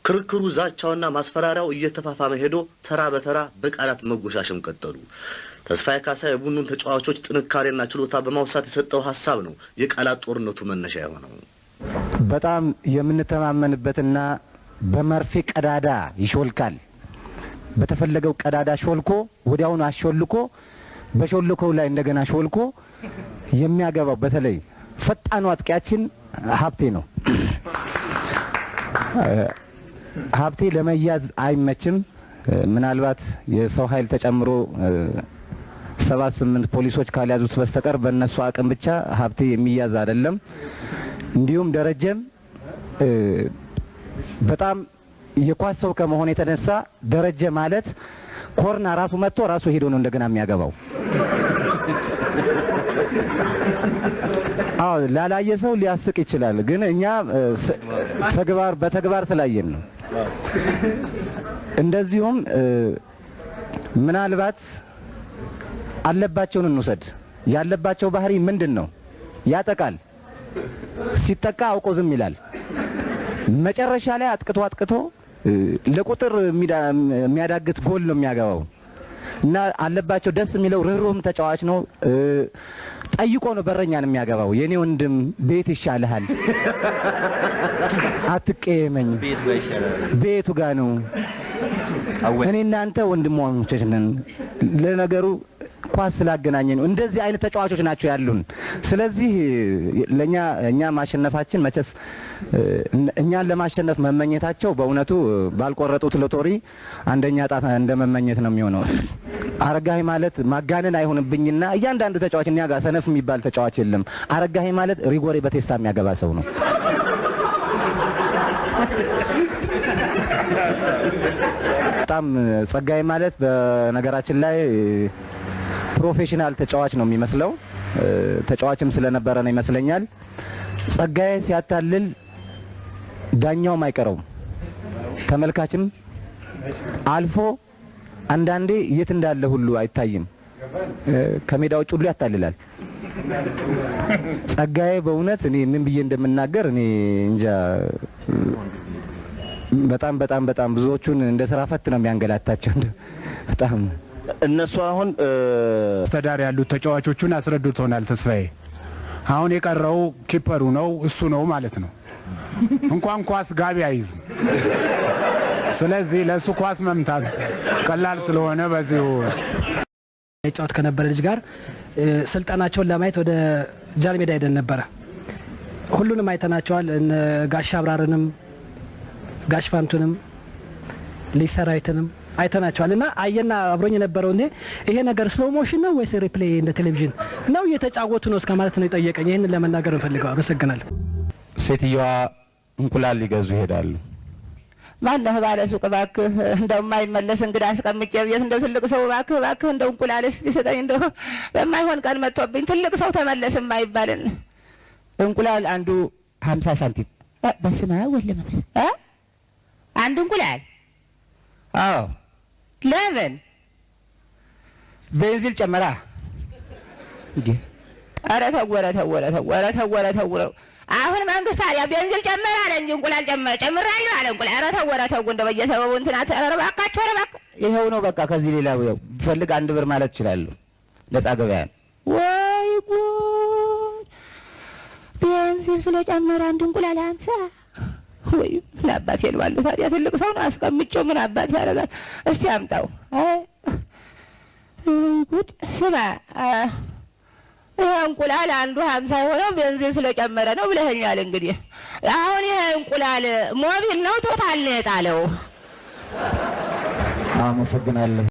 ክርክሩ ዛቻውና ማስፈራሪያው እየተፋፋመ ሄዶ ተራ በተራ በቃላት መጎሻሸም ቀጠሉ። ተስፋዬ ካሳ የቡድኑን ተጫዋቾች ጥንካሬና ችሎታ በማውሳት የሰጠው ሐሳብ ነው የቃላት ጦርነቱ መነሻ የሆነው። በጣም የምንተማመንበትና በመርፌ ቀዳዳ ይሾልካል በተፈለገው ቀዳዳ ሾልኮ ወዲያውኑ አሾልኮ በሾልኮው ላይ እንደገና ሾልኮ የሚያገባው በተለይ ፈጣኑ አጥቂያችን ሀብቴ ነው። ሀብቴ ለመያዝ አይመችም። ምናልባት የሰው ኃይል ተጨምሮ 7-8 ፖሊሶች ካልያዙት በስተቀር በእነሱ አቅም ብቻ ሀብቴ የሚያዝ አይደለም። እንዲሁም ደረጀም በጣም የኳስ ሰው ከመሆኑ የተነሳ ደረጀ ማለት ኮርና ራሱ መጥቶ ራሱ ሄዶ ነው እንደገና የሚያገባው። አዎ ላላየ ሰው ሊያስቅ ይችላል፣ ግን እኛ በተግባር ስላየን ነው። እንደዚሁም ምናልባት አለባቸውን እንውሰድ። ያለባቸው ባህሪ ምንድነው? ያጠቃል። ሲጠቃ አውቆ ዝም ይላል። መጨረሻ ላይ አጥቅቶ ለቁጥር የሚያዳግት ጎል ነው የሚያገባው እና አለባቸው ደስ የሚለው ርህሩህም ተጫዋች ነው። ጠይቆ ነው በረኛን የሚያገባው። የኔ ወንድም ቤት ይሻልሃል፣ አትቀየመኝ፣ ቤቱ ጋር ነው፣ እኔ እናንተ ወንድሞች ነን፣ ለነገሩ ኳስ ስላገናኘን ነው። እንደዚህ አይነት ተጫዋቾች ናቸው ያሉን። ስለዚህ እኛ ማሸነፋችን መቸስ እኛን ለማሸነፍ መመኘታቸው በእውነቱ ባልቆረጡት ሎተሪ አንደኛ ጣት እንደመመኘት ነው የሚሆነው። አረጋይ ማለት ማጋነን አይሆንብኝና እያንዳንዱ ተጫዋች እኛ ጋር ሰነፍ የሚባል ተጫዋች የለም። አረጋይ ማለት ሪጎሬ በቴስታ የሚያገባ ሰው ነው። በጣም ጸጋይ ማለት በነገራችን ላይ ፕሮፌሽናል ተጫዋች ነው የሚመስለው። ተጫዋችም ስለነበረ ነው ይመስለኛል። ጸጋይ ሲያታልል ዳኛውም አይቀረውም፣ ተመልካችም አልፎ አንዳንዴ የት እንዳለ ሁሉ አይታይም። ከሜዳው ውጭ ሁሉ ያታልላል። ጸጋይ በእውነት እኔ ምን ብዬ እንደምናገር እኔ እንጃ። በጣም ብዙዎቹን እንደ ስራ ፈት ነው የሚያንገላታቸው። በጣም እነሱ አሁን አስተዳዳሪ ያሉት ተጫዋቾቹን አስረድቶናል ተስፋዬ። አሁን የቀረው ኪፐሩ ነው፣ እሱ ነው ማለት ነው። እንኳን ኳስ ጋቢ አይዝም። ስለዚህ ለሱ ኳስ መምታት ቀላል ስለሆነ በዚሁ የጫወት ከነበረ ልጅ ጋር ስልጣናቸውን ለማየት ወደ ጃልሜዳ ሄደን ነበረ። ሁሉንም አይተናቸዋል። ጋሽ አብራርንም ጋሽ ፋንቱንም ሊሰራይተንም አይተናቸዋል። እና አየና አብሮኝ የነበረው ይሄ ነገር ስሎ ሞሽን ነው ወይስ ሪፕሌይ እንደ ቴሌቪዥን ነው እየተጫወቱ ነው እስከማለት ነው የጠየቀኝ። ይሄንን ለመናገር እንፈልገው። አመሰግናለሁ። ሴትዮዋ እንቁላል ሊገዙ ይሄዳሉ። ማነህ ባለ ሱቅ እባክህ እንደው የማይመለስ እንግዳ አስቀምጬ ቤት እንደው ትልቅ ሰው እባክህ እንደው እንቁላልስ ሊሰጠኝ እንደው በማይሆን ቀን መጥቶብኝ ትልቅ ሰው ተመለስ የማይባልን እንቁላል አንዱ 50 ሳንቲም። በስመ አብ ወወልድ ወመንፈስ አንድ እንቁላል? አዎ። ለምን? ቤንዚል ጨመራ እንዴ? ኧረ ተው። አሁን መንግስት ታዲያ ቤንዚል ጨመረ አለ እንጂ እንቁላል ጨምራለሁ አለ እንቁላል። ኧረ ተው እንደው በየሰበቡ እንትና እባካችሁ። ይሄው ነው በቃ። ከዚህ ሌላ ፈልግ 1 ብር ማለት ይችላል። ነፃ ገበያ ነው። ወይ ጉድ! ቤንዚል ስለጨመረ አንድ እንቁላል 50። ወይ ምን አባቴ ልባሉ ታዲያ? ትልቅ ሰው ነው አስቀምጬው ምን አባቴ ያደርጋል? እስቲ አምጣው። ጉድ! ስማ ይሄ እንቁላል አንዱ 50 የሆነው ቤንዚን ስለጨመረ ነው ብለኸኛል። እንግዲህ አሁን ይሄ እንቁላል ሞቢል ነው ቶታል ነው የጣለው? አመሰግናለሁ።